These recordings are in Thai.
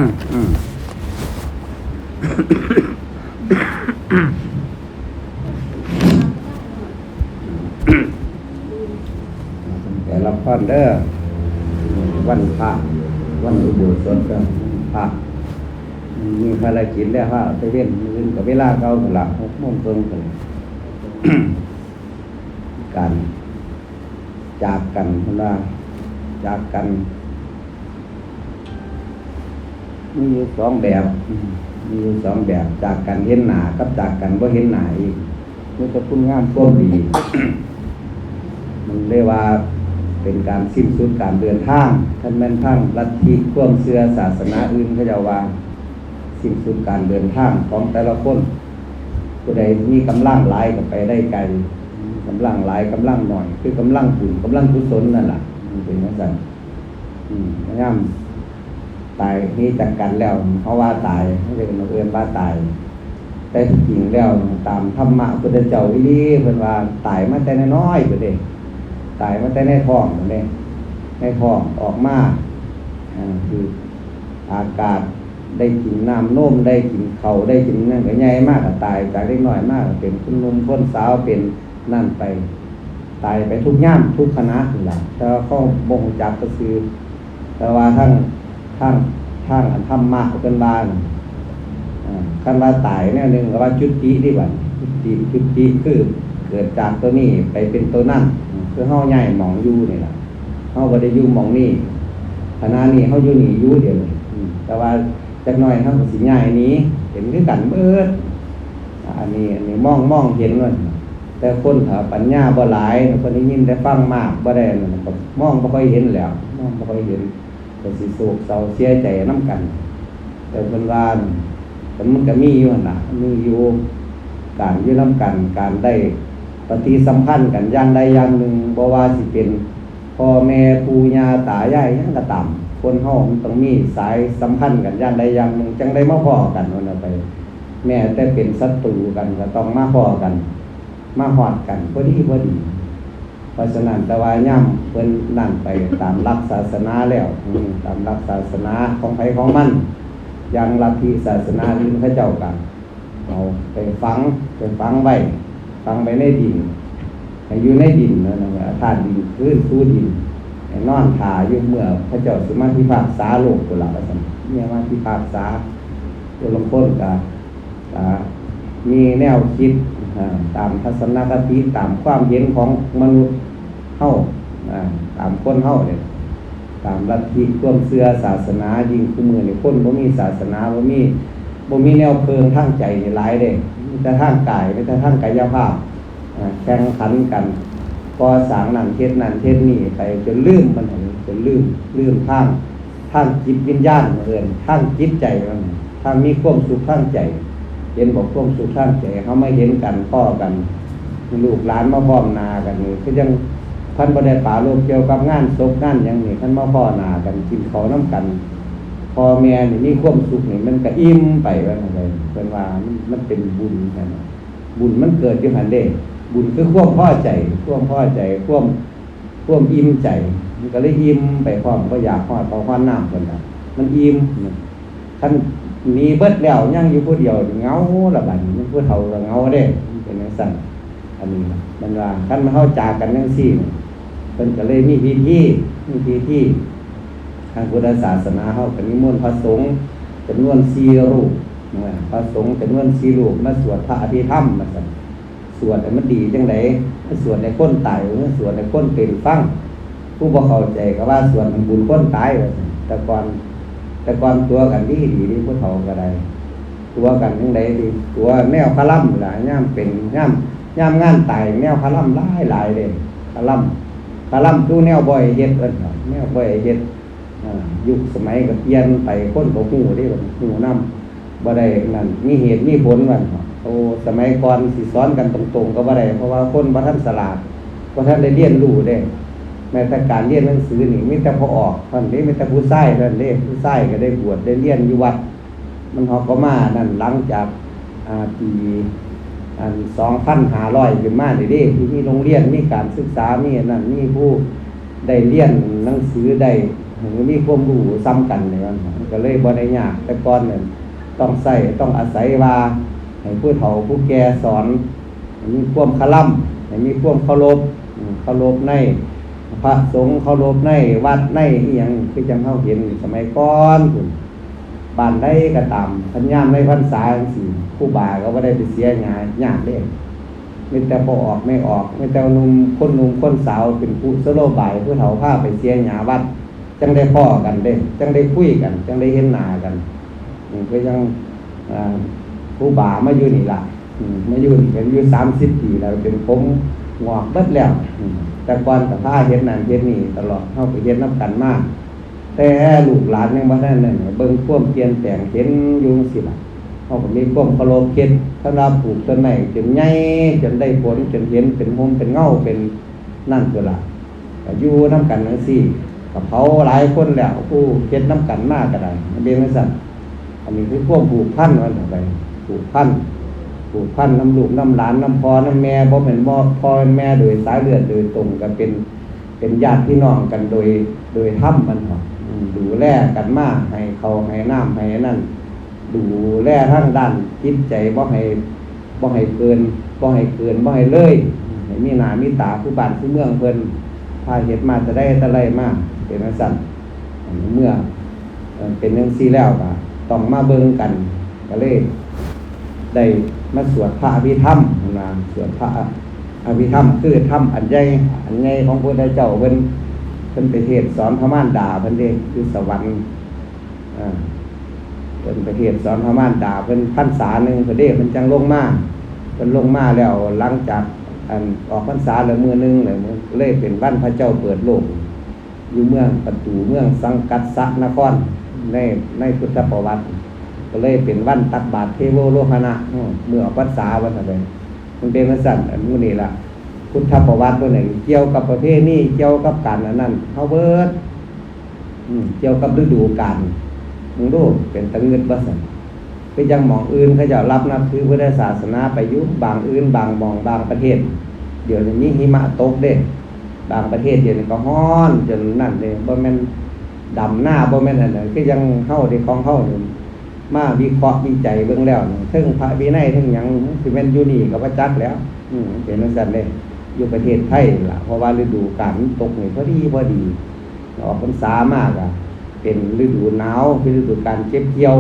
แต่ละพรเด้อวันพระวันอุโบสถก็พระมีภารกิจแล้วพระไปเว้นยืนกับเวลาเก่าหลัก6:30กันการจากกันคนละจากกันมีอยู่2 แบบมีอยู่2 แบบจากกันเห็นหน้ากับจากกันบ่เห็นหน้าอีกมันจะคุณงามความดี มันเรียกว่าเป็นการสิ้นสุดการเดินทางท่านแม่นทางลัทธิความเชื่อศาสนาอื่นเขาจะว่าสิ้นสุดการเดินทางของแต่ละคนผู้ใดมีกำลังหลายก็ไปได้ไกลกำลังหลายกำลังหน่อยคือกำลังบุญกำลังกุศลนั่นแหละมันเป็นอย่างนั้นย่ำตายนี่จากกันแล้วเขาว่าตายไม่ได้เป็นเอื้อนว่าตายแต่ที่จริงแล้วตามธรรมะพุทธเจ้าวิริเพิ่นว่าตายมาแต่น้อยๆพุ่นเด้ตายมาแต่ในท้องพุ่นเด้ในท้องออกมาคืออากาศได้กินน้ำนมได้กินข้าวได้กินนั่นก็ใหญ่มากก็ตายจากเล็กน้อยมากเป็นคนหนุ่มคนสาวเป็นนั่นไปตายไปทุกย่ำทุกคณะนี่ล่ะแต่เขาบ่งจักก็คือแต่ว่าทั้งอันธรรมะเป็นบานคันว่าตายแนวหนึ่งก็ว่าจุติดีกว่าจุติคือเกิดจากตัวนี้ไปเป็นตัวนั่นคือเฮาใหญ่หมองอยู่นี่ล่ะเฮาบ่ได้อยู่หมองนี้คณะนี้เฮาอยู่นี่อยู่เดียวนี่แต่ว่าจักหน่อยเฮาก็สิย้ายนี้เห็นคือกันเบิดอันนี้มองเห็นว่าแต่คนถ้าปัญญาบ่หลายคนได้ยินได้ฟังมากบ่ได้นั่นก็มองบ่ค่อยเห็นแล้วมองบ่ค่อยเห็นก็สิโศกเศร้าเสียใจนำกันแต่เพิ่นว่ามันก็มีอยู่นั่นน่ะมีอยู่การอยู่นำกันการได้ปฏิสัมพันธ์กันอย่างใดอย่างหนึ่งบ่ว่าสิเป็นพ่อแม่ปู่ย่าตายายหยังก็ตามคนเฮามันต้องมีสายสัมพันธ์กันอย่างใดอย่างหนึ่งจังได้มาพ้อกันว่าน่ะไปแม้แต่เป็นศัตรูกันก็ต้องมาพ้อกันมาฮอดกันพอดีเพราะฉะนั้นแต่ว่าย่ำเพิ่นนั่นไปตามหลักศาสนาแล้วตามหลักศาสนาของไผของมันอย่างลัทธิศาสนาอื่นเขาเจ้ากันเอาไปฝังไว้ฝังไปในดินให้อยู่ในดินนั่นน่ะธาตุดินคือสู่ดินให้นอนถ่าอยู่เมื่อพระเจ้าสิมาพิพากษาโลกพุ่นล่ะว่าซั่นเนี่ยมาพิพากษาตัวลงพ้นก็มีแนวคิดตามทัศนคติตามความเห็นของมนุษย์เฮาตามคนเฮาเนี่ยตามลัทธิความเชื่อศาสนายิ่งคู่มือนี่คนบ่มีศาสนาบ่มีแนวเพิงทางใจนี่หลายเด้มีแต่ทางกายมีแต่ทางกายภาพแข่งขันกันก่อสร้างนั่นเฮ็ดนี่ไปจนลืมมันจนลืมทางจิตวิญญาณเอิ้นทางจิตใจมันทางมีความสุขทางใจเห็นบอกความสุขทางใจเขาไม่เห็นกันพ่อกันลูกหลานมาพร้อมนากันนี่คือยังท่านบ่ได้ปราโลมเกี่ยวกับงานศพงานหยังนี่ท่านมาพ่อนากันกินข้าวน้ำกันพ่อแม่นี่มีความสุขนี่มันก็อิ่มไปว่าซั่นเลยเพิ่นว่ามันเป็นบุญกันบุญมันเกิดอยู่หั่นเด้บุญคือความพอใจความอิ่มใจมันก็เลยอิ่มไปพร้อมบ่อยากฮอดเพราะความน้ำเพิ่นน่ะมันอิ่มท่านมีเบิดแล้วยังอยู่ผู้เดียวเหงาละบัดนี้ผู้เฒ่าก็เหงาเด้เป็นจังซั่นอันนี้มันว่าคันมาเฮาจากกันจังซี่เพิ่นก็เลยมีพิธีทางพุทธศาสนาเฮาก็นิมนต์พระสงฆ์จำนวน4รูปพระสงฆ์จำนวน4รูปมาสวดพระอภิธรรมว่าซั่นสวดมันดีจังได๋สวดให้คนตายหรือสวดให้คนเป็นฟังผู้บ่เข้าใจก็ว่าสวดบุญคนตายว่าซั่นแต่ก่อนตัวกันดีผู้เฒ่าก็ได้ตัวกันจังได๋ดีตัวแนวคาลัมล่ะย่ามเป็นย่ามงานตายแนวคาลัมหลายเด้คาลัมคือแนวบ่อยเฮ็ดเอิ้นแนวบ่อยเฮ็ดยุคสมัยก็เปลี่ยนไปคนบ่ฮู้เด้ฮู้นำบ่ได้นั่นมีเหตุมีผลว่าโอ้สมัยก่อนสิสอนกันตรงๆก็บ่ได้เพราะว่าคนบ่ทันฉลาดบ่ทันได้เรียนรู้เด้แม้แต่การเรียนหนังสือนี่มีแต่พอออกท่านนี้มีแต่ผู้ชายท่านนี้ผู้ชายก็ได้บวชได้เรียนอยู่วัดมันฮอกก็มานั่นหลังจากปี2,500ขึ้นมานี่เด้ที่มีโรงเรียนมีการศึกษามีนั่นมีผู้ได้เรียนหนังสือได้ มันมีความรู้ซ้ำกันเนี่ยมันก็เลยบ่ได้ยากแต่ก่อนเนี่ยต้องต้องอาศัยว่าให้ผู้เฒ่าผู้แก่สอนให้มีความเคารพให้มีความเคารพในพระสงฆ์เคารพในวัดในอีหยังคือจังเฮาเห็นสมัยก่อนพุ่นบ้านใดก็ตามพันยามในพรรษาจังซี่ครูบาก็บ่ได้ไปเสียหยังยากเด้มีแต่พอออกไม่ออกมีแต่หนุ่มคนสาวเป็นผู้สโลบายผู้เฒ่าพาไปเสียหยังวัดจังได้พ้อกันเด้จังได้คุยกันจังได้เห็นหน้ากันก็ยังครูบามาอยู่นี่ล่ะมาอยู่นี่กันอยู่30 ปีแล้วเป็นผมงอกเบิดแล้วแต่ก่อนก็พาเฮ็ดนั่นเฮ็ดนี่ตลอดเฮาไปเฮ็ดนำกันมาแต่ลูกหลานยังบ่ทันนั่นเบิ่งความเปลี่ยนแปลงเห็นอยู่จังซี่ล่ะเฮาก็มีความเคารพเฮ็ดถ้าเราปลูกต้นไม้จนใหญ่จนได้ผลจนเห็นเป็นโฮมเป็นเงาเป็นนั่นตัวล่ะก็อยู่นำกันจังซี่ก็เผาหลายคนแล้วผู้เฮ็ดนำกันมาก็ได้มันเป็นจังซั่นอันนี้คือความผูกพันว่าจังไดผูกพันน้ำลูกน้ำหลานน้ำพ่อน้ำแม่บ่แม่นบ่พ่อแม่โดยสายเลือดโดยตรงก็เป็นญาติพี่น้องกันโดยธรรมมันดูแลกันมาให้เขาให้น้ำให้นั่นดูแลทั้งด้านจิตใจบ่ให้เกินบ่ให้เลยให้มีหน้ามีตาผู้บ้านผู้เมืองเพิ่นพาเฮ็ดมาจะได้ตะไลมาเป็นจังซั่นเมื่อเป็นจังซี่แล้วก็ต้องมาเบิ่งกันก็เลยได้มาสวดพระอภิธรรมนะสวดพระอภิธรรมคือธรรมอันใหญ่ของพระพุทธเจ้าเพิ่นไปเทศสอนพระมารดาเพิ่นเด้คือสวรรค์เพิ่นไปเทศสอนพระมารดาเพิ่นพรรษานึงเพิ่นเด้เพิ่นจังลงมาเพิ่นลงมาแล้วหลังจากออกพรรษาแล้วมื้อนึงเลยเป็นวันพระเจ้าเปิดโลกอยู่เมืองประตูเมืองสังกัสสะนครในพุทธประวัติก็เลยเป็นวันตักบาตรเทโวโลหณะเมื่อออกพรรษาวันอะไรมันเป็นวันสั่นอันมื้อนี้ล่ะพุทธประวัติตัวหนึ่งเกี่ยวกับประเพณีเกี่ยวกับการนั้นเฮาเบิดเกี่ยวกับฤดูกาลมึงดูเป็นตะเงิดบ่ซั่นคือจังหม่องอื่นเขาเจ้ารับนับถือพุทธศาสนาไปอยู่บางอื่นบางหม่องบางประเทศเดี๋ยวนี้หิมะตกเด้บางประเทศเดี๋ยวนี้ก็ร้อนจนนั่นเด้บ่แม่นดำหน้าบ่แม่นอันนั้นคือยังเฮาที่ของเฮานี่มาวิเคราะห์วิจัยเบิ่งแล้วถึงพระวินัยถึงหยังสิแม่นอยู่นี่ก็บ่จักแล้วเป็นจังซั่นเด้อยู่ประเทศไทยล่ะเพราะว่าฤดูกาลตกนี่พอดีออกพรรษามากอ่ะเป็นฤดูหนาวเป็นฤดูกาลเก็บเกี่ยว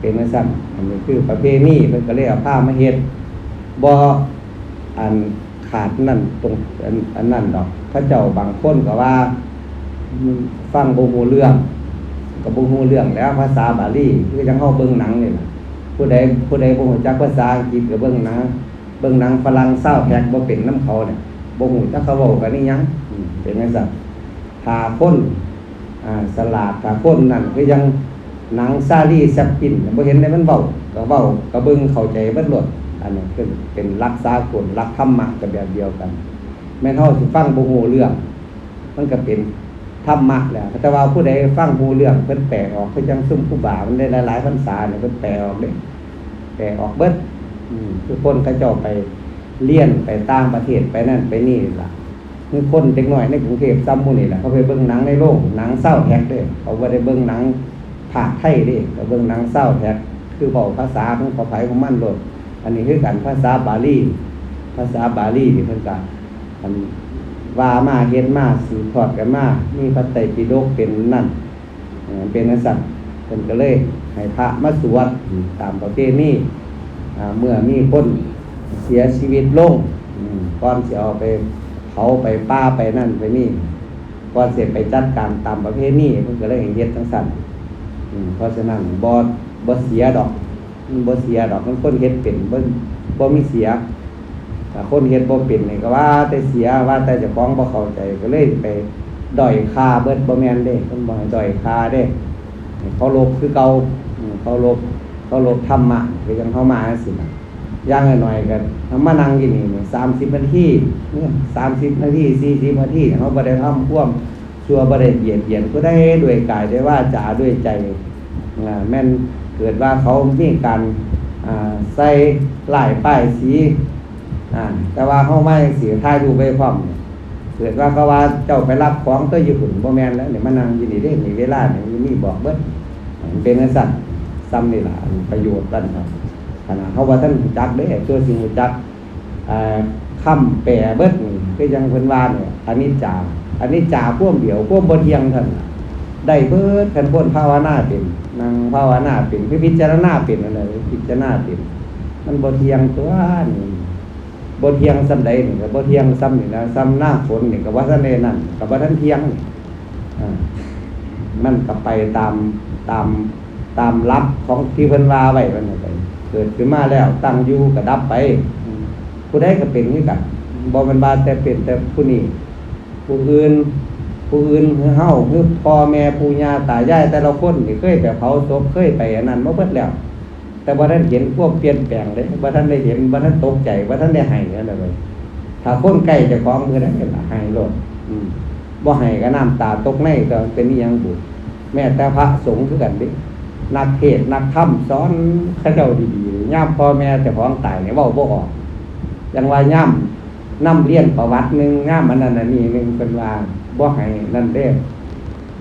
เป็นจังซั่นอันนี้คือประเพณีเพิ่นก็เลยเอาผ้ามาเฮ็ดบ่อันขาดนั่นตรงอันนั้นดอกพระเจ้าบางคนก็ว่าฟังบ่ฮู้เรื่องก็บ่ฮู้เรื่องแล้วภาษาบาลีคือจังเฮาเบิ่งหนังนี่ล่ะผู้ใดบ่ฮู้จักภาษาอังกฤษก็เบิ่งหนังฝรั่งซาวแฮกบ่เป็นนำเขาเนี่ยบ่ฮู้จักเขาเว้ากันอีหยังเป็นจังซั่นถ้าคนสลาดถ้าคนนั่นคือยังหนังซาลีแซปปินบ่เห็นได้มันเว้าก็เบิ่งเข้าใจเบิดหมดอันนี้เป็นหลักสากลหลักธรรมะก็แบบเดียวกันแม่นเฮาสิฟังบ่ฮู้เรื่องมันก็เป็นธรรมะแหละแต่ว่าผู้ใดฟังฮู้เรื่องเพิ่นแปลออกคือจังซุ่มครูบามันได้หลายๆพรรษาเนี่ยเพิ่นแปลออกเด้แปลออกเบิดคือคนเขาเจ้าไปเรียนไปต่างประเทศไปนั่นไปนี่ล่ะคือคนเด็กน้อยในกรุงเทพซ้ำหมู่นี่ล่ะเขาไปเบิ่งหนังในโรงหนังเศร้าแท็กเด้เขาบ่ได้เบิ่งหนังภาคไทยเด้เขาเบิ่งหนังเศร้าแท็กคือเว้าภาษาของเขาไผของมันโลดอันนี้คือกันภาษาบาลีนี่เพิ่นก็อันว่ามาเฮ็ดมาสืบทอดกันมามีพระไตรปิฎกเป็นนั่นเป็นจังซั่นเพิ่นก็เลยให้พระมาสวดตามประเพณีเมื่อมีคนเสียชีวิตลงก่อนสิเอาไปเผาไปป้าไปนั่นไปนี่ก่อนสิไปจัดการตามประเพณีเพิ่นก็เลยให้เฮ็ดจังซั่นเพราะฉะนั้นบ่เสียดอกมันคนเฮ็ดเป็นบ่มีเสียถ้าคนเฮ็ดบ่เป็นนี่ก็ว่าแต่เสียว่าแต่เจ้าของบ่เข้าใจก็เลยไปด้อยค่าเบิดบ่แม่นเด้เพิ่นบ่ให้ด้อยค่าเด้เคารพคือเก่าเคารพธรรมะคือจังเฮามาจังซี่น่ะอย่างน้อยๆก็มานั่งอยู่นี่30นาที40นาทีเฮาบ่ได้ทำความชั่วบ่ได้เบียดเบียนผู้ใดด้วยกายด้วยวาจาด้วยใจแม่นเกิดว่าเขามีการใส่ลายป้ายสีแต่ว่าเฮามาจังซี่ถ่ายรูปไว้พร้อม เกิดว่าเขาว่าเจ้าไปรับของตัวญี่ปุ่นบ่แม่นแล้วเนี่ยมานั่งอยู่นี่เด้มีเวลาเนี่ยมีบอกเบิดมันเป็นสัตว์ซ้ำนี่ล่ะประโยชน์นั่นครับขณะเขาว่าท่านจักเด้ตัวสิ่งจักคำแปรเบิดนี่คือยังเพิ่นว่าเนี่ยอันนี้จ่าพ่วงเดียวพ่วงบ่เที่ยงท่านได้เบิดคันพ้นภาวนาเป็นนั่งภาวนาเป็นพิจารณาเป็นอะไรพิจารณาเป็นมันบ่เที่ยงตัวนี่บ่เที่ยงซ้ำใดนี่ก็บ่เที่ยงซ้ำนี่นะซ้ำหน้าฝนนี่ก็ว่าท่านได้นั่นก็ว่าท่านเที่ยงมันก็ไปตามลับของที่เพิ่นว่าไว้มันไปเกิดขึ้นมาแล้วตั้งอยู่ก็ดับไปผู้ใดก็เป็นคือกันบ่แม่นว่าแต่เป็นแต่ผู้นี้ผู้อื่นคือเฮาคือพ่อแม่ปู่ย่าตายายแต่ละคนนี่เคยไปเผาศพเคยไปอันนั้นมาเบิดแล้วแต่บ่ทันเห็นพวกเปลี่ยนแปลงเลยบ่ทันได้เห็นบ่ทันตกใจบ่ทันได้ให้นั่นเลยถ้าคนใกล้เจ้าของมือนั้นก็ให้โลดบ่ให้ก็น้ำตาตกในก็เป็นอีหยังบุญแม้แต่พระสงฆ์คือกันดินักเทศน์นักธรรมสอนเขาเจ้าดีๆย่ามพ่อแม่เจ้าของตายเนี่ยเว้าบ่ออกอย่างว่าย่ามนำเรียนประวัตินึงย่ามอันนั้นอันนี้นึงเพิ่นว่าบ่ให้นั่นเด้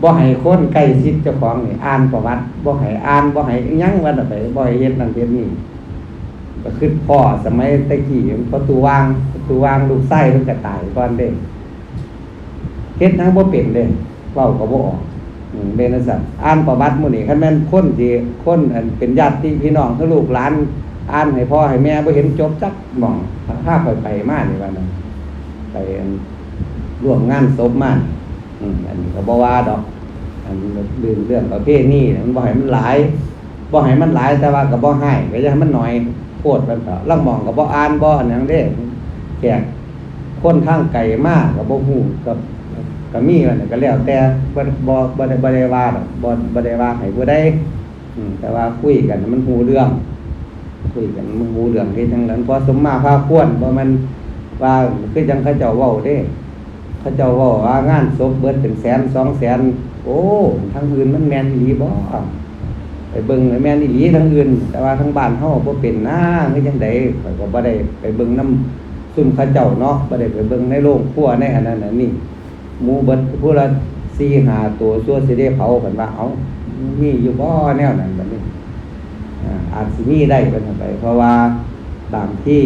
บ่ให้คนใกล้ชิดเจ้าของนี่อ่านประวัติบ่ให้อ่านบ่ให้อิหยังว่าไปบ่ให้เฮ็ดนั่นเฮ็ดนี่ก็คือพ่อสมัยตะกี้ประตูวางลูกไส้เพิ่นก็ตายก่อนเด้เฮ็ดหยังบ่เป็นเด้เว้าก็บ่ออกเบนสัตอ่านประวัติหมู่นี่คันแม่นคนที่คนอันเป็นญาติพี่น้องคือลูกหลานอ่านให้พ่อให้แม่บ่เห็นจบจักหม่องพาไปมานี่ว่านั่นไปร่วมงานศพมาอันนี้ก็บ่ว่าดอกอันนี้เรื่องประเภทนี้มันบ่ให้มันหลายแต่ว่าก็บ่ให้ก็อย่าให้มันน้อยโพดมันก็ลังมองก็บ่อ่านบ่อันหยังเด้แขกคนทางไกลมากก็บ่ฮู้ก็มีว่าก็แล้วแต่บ่ได้ว่าดอกบ่ได้ว่าให้ผู้ใดแต่ว่าคุยกันมันฮู้เรื่องเฮ็ดจังนั้นพอสมมาภาควรบ่มันว่าคือจังเขาเจ้าเว้าเด้เขาเจ้าเว้าว่างานศพเบิดเป็นแสน2แสนโอ้ทางอื่นมันแม่นอีหลีบ่ไปเบิ่งแม่นอีหลีทางอื่นแต่ว่าทางบ้านเฮาบ่เป็นนะคือจังได๋ข้อยก็บ่ได้ไปเบิ่งนำซุ่มเขาเจ้าเนาะบ่ได้ไปเบิ่งในโรงครัวในอันนั้นอันนี้หมู่เบิดผู้ละ 4-5 ตัวซั่วสิได้เผาเพิ่นว่าเอ้ามีอยู่บ่แนวนั้นบัดนี้อาจสิมีได้เพิ่นไปเพราะว่าบางที่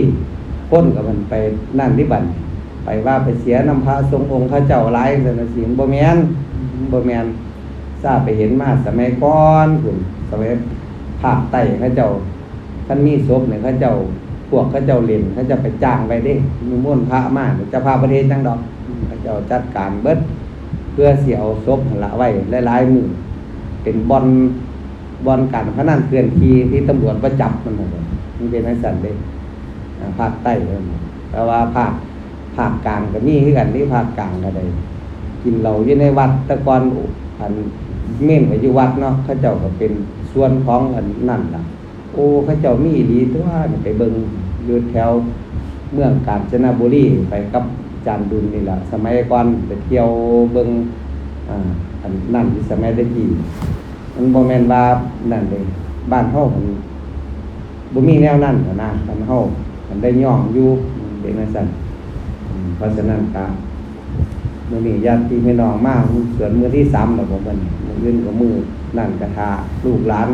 คนก็มันไปนั่นที่บัดไปว่าไปเสียน้ำพระทรงองค์พระเจ้าหลายซั่นน่ะสิบ่แม่นทราบไปเห็นมาสมัยก่อนพุ่นสมัยภาคใต้เขาเจ้าคันมีศพเนี่ยเขาเจ้าพวกเขาเจ้าเล่นเขาจะไปจ้างไปเด้มีม่วนพระมาจะพาประเทศจังดอกเขาเจ้าจัดการเบิดเพื่อสิเอาศพหั่นละไว้หลายๆมื้อเป็นบ่อนการพนันเคลื่อนที่ที่ตำรวจประจับมันเป็นจังซั่นเด้ภาคใต้แต่ว่าภาคกลางก็มีคือกันนี่ภาคกลางก็ได้กินเหล้าอยู่ในวัดแต่ก่อนอันเม่นก็อยู่วัดเนาะเขาเจ้าก็เป็นส่วนของอันนั่นล่ะโอ้เขาเจ้ามีดีตัวไปเบิ่งอยู่แถวเมืองกาญจนบุรีไปกับจานดุลนี่ล่ะสมัยก่อนไปเที่ยวเบิ่งอันนั่นที่สมัยตะกี้มันบ่แม่นว่านั่นเลยบ้านเฮามันบ่มีแนวนั้นนะบ้านเฮามันได้ย่องอยู่เป็นจังซั่นเพราะฉะนั้นก็มื้อนี้ญาติพี่น้องมาสวนมื้อที่3แล้วบ่มื้อนี้มื้ออื่นก็มื้อนั่นก็ทาลูกหลาน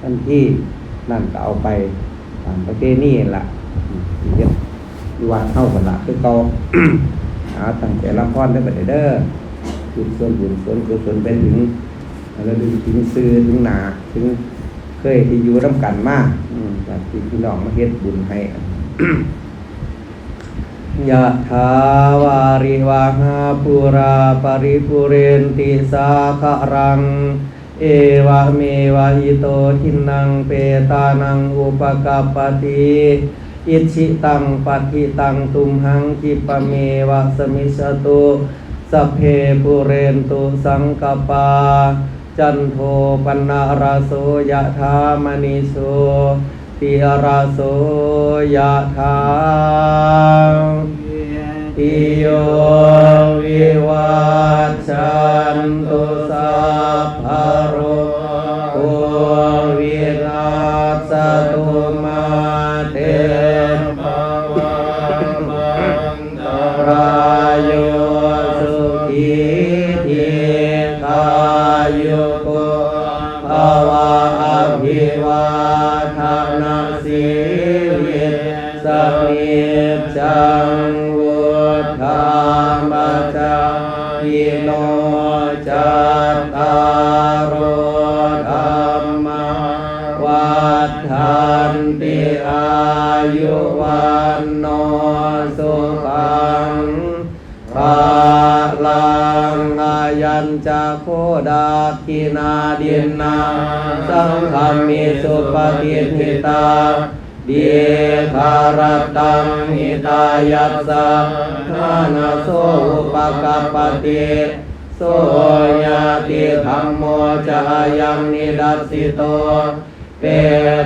ทันที่นั่นก็เอาไปตามประเพณีล่ะอยู่วัดเฮาพุ่นล่ะคือเก่าตั้งใจรับพรได้บัดเด้อจุดส่วนบุญส่วนกุศลไปถึงแล้วถึงซื่อถึงหนาถึงเคยที่อยู่ร่วมกันมากจากที่พี่น้องมาเฮ็ดบุญให้ ยะถาวาริวหาปุราปริปุเรนติสาคารังเอวะเมวะอิโตทินังเปตานังอุปกัปปติอิชิตังปัฏฐิตังตุมหังคิปะเมวะสมิสตุสัพเพปุเรนตุสังกปาจันโทปนะราโสยะถามณิโสติราโสยะถาติโยวิวัชชันตุสัพพะโรโควินาศตุมาเตภวัตวันตรายโย วะอภิวาทนาสีลิสนิจจังวุฒามัจจายโนจัตตารโอธรรมวัฏฏันติอายุวันโนสุขังภาลังอายัญจโคดาคินาดินนาสังฆามิสุปฏิทิตาเดีคารตังหิตายัสสะทานาโสอุปกัปปติโสยติธัมโมจะยังนิดัสสิโตเป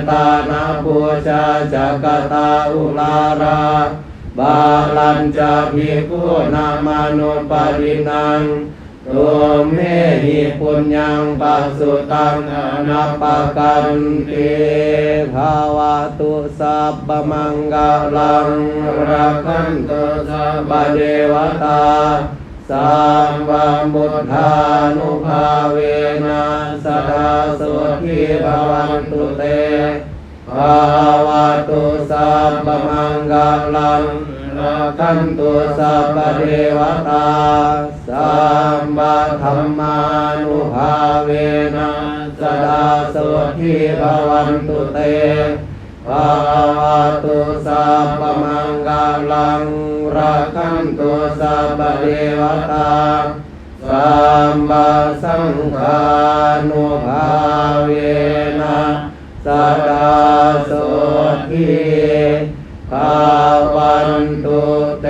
ตานาปูชาจักตาอุลาราบาลัญจภิกขุนามานุปรินังตุมเมหิปุญญังปัสสุตังอนัปปกันติภาวะตุสัพพมังกาลังรักขันตุสัพพเทวตาสัมมาบุทธานุภาเวนะสดาสุขีภวันตุเตภาวะตุสัพพมังกาลังรักขันตุสัพพเทวตาสัมมาธัมมานุภาเวนะสดาสุขีภวันตุเตภาวะตุสัพพมังกาลังรักขันตุสัพพเทวตาสัมมาสังฆานุภาเวนะสดาสุขีภาวันตุเต